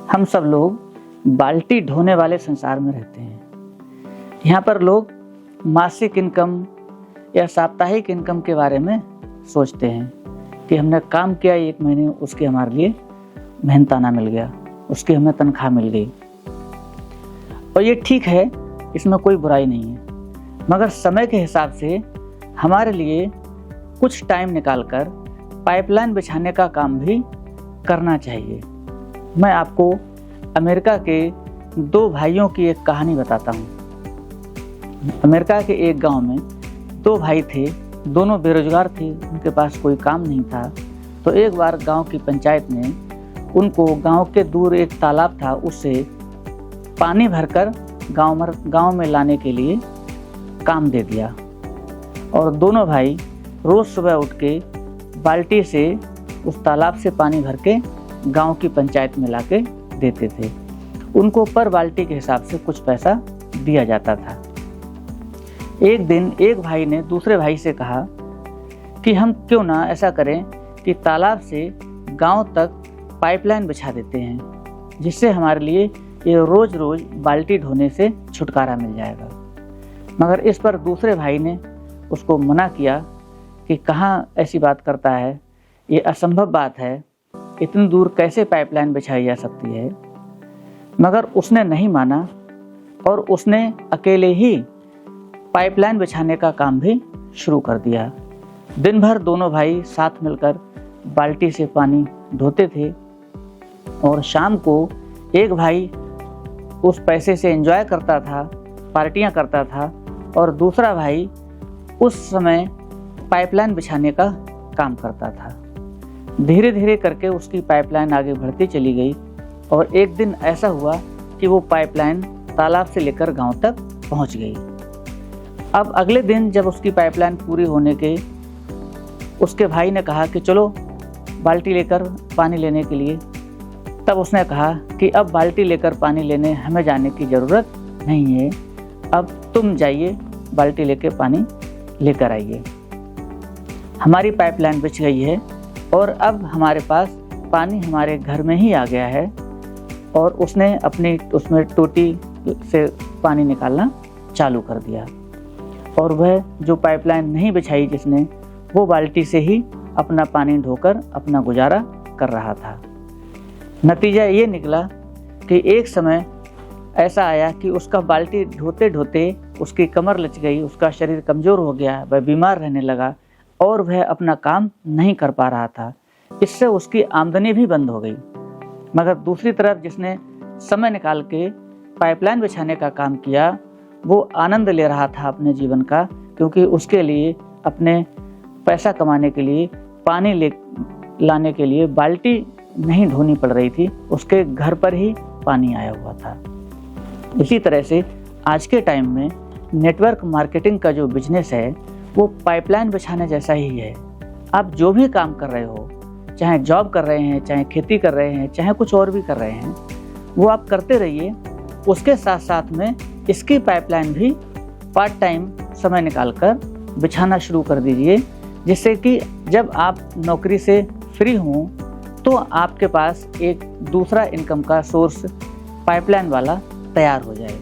हम सब लोग बाल्टी ढोने वाले संसार में रहते हैं। यहाँ पर लोग मासिक इनकम या साप्ताहिक इनकम के बारे में सोचते हैं कि हमने काम किया 1 महीने, उसके हमारे लिए मेहनताना मिल गया, उसकी हमें तनख्वाह मिल गई। और ये ठीक है, इसमें कोई बुराई नहीं है, मगर समय के हिसाब से हमारे लिए कुछ टाइम निकालकर पाइपलाइन बिछाने का काम भी करना चाहिए। मैं आपको अमेरिका के 2 भाइयों की एक कहानी बताता हूँ। अमेरिका के एक गांव में 2 भाई थे, दोनों बेरोजगार थे, उनके पास कोई काम नहीं था। तो एक बार गांव की पंचायत ने उनको गांव के दूर एक तालाब था, उससे पानी भरकर गांव में लाने के लिए काम दे दिया। और दोनों भाई रोज़ सुबह उठ के बाल्टी से उस तालाब से पानी भर के गांव की पंचायत में लाके देते थे। उनको पर बाल्टी के हिसाब से कुछ पैसा दिया जाता था। एक दिन एक भाई ने दूसरे भाई से कहा कि हम क्यों ना ऐसा करें कि तालाब से गांव तक पाइपलाइन बिछा देते हैं, जिससे हमारे लिए ये रोज़ रोज़ बाल्टी ढोने से छुटकारा मिल जाएगा। मगर इस पर दूसरे भाई ने उसको मना किया कि कहाँ ऐसी बात करता है, ये असंभव बात है, इतनी दूर कैसे पाइपलाइन बिछाई जा सकती है। मगर उसने नहीं माना और उसने अकेले ही पाइपलाइन बिछाने का काम भी शुरू कर दिया। दिन भर दोनों भाई साथ मिलकर बाल्टी से पानी ढोते थे और शाम को एक भाई उस पैसे से एंजॉय करता था, पार्टियां करता था, और दूसरा भाई उस समय पाइपलाइन बिछाने का काम करता था। धीरे धीरे करके उसकी पाइपलाइन आगे बढ़ती चली गई और एक दिन ऐसा हुआ कि वो पाइपलाइन तालाब से लेकर गांव तक पहुंच गई। अब अगले दिन जब उसकी पाइपलाइन पूरी होने के उसके भाई ने कहा कि चलो बाल्टी लेकर पानी लेने के लिए, तब उसने कहा कि अब बाल्टी लेकर पानी लेने हमें जाने की ज़रूरत नहीं है, अब तुम जाइए बाल्टी लेकर पानी लेकर आइए। हमारी पाइपलाइन बिछ गई है और अब हमारे पास पानी हमारे घर में ही आ गया है। और उसने अपनी उसमें टोटी से पानी निकालना चालू कर दिया और वह जो पाइपलाइन नहीं बिछाई जिसने, वो बाल्टी से ही अपना पानी ढोकर अपना गुजारा कर रहा था। नतीजा ये निकला कि एक समय ऐसा आया कि उसका बाल्टी ढोते ढोते उसकी कमर लच गई, उसका शरीर कमज़ोर हो गया, वह बीमार रहने लगा और वह अपना काम नहीं कर पा रहा था। इससे उसकी आमदनी भी बंद हो गई। मगर दूसरी तरफ जिसने समय निकाल के पाइपलाइन बिछाने का काम किया, वो आनंद ले रहा था अपने जीवन का, क्योंकि उसके लिए अपने पैसा कमाने के लिए पानी लाने के लिए बाल्टी नहीं ढोनी पड़ रही थी, उसके घर पर ही पानी आया हुआ था। इसी तरह से आज के टाइम में नेटवर्क मार्केटिंग का जो बिजनेस है वो पाइपलाइन बिछाने जैसा ही है। आप जो भी काम कर रहे हो, चाहे जॉब कर रहे हैं, चाहे खेती कर रहे हैं, चाहे कुछ और भी कर रहे हैं, वो आप करते रहिए। उसके साथ साथ में इसकी पाइपलाइन भी पार्ट टाइम समय निकालकर बिछाना शुरू कर दीजिए, जिससे कि जब आप नौकरी से फ्री हों तो आपके पास एक दूसरा इनकम का सोर्स पाइपलाइन वाला तैयार हो जाए।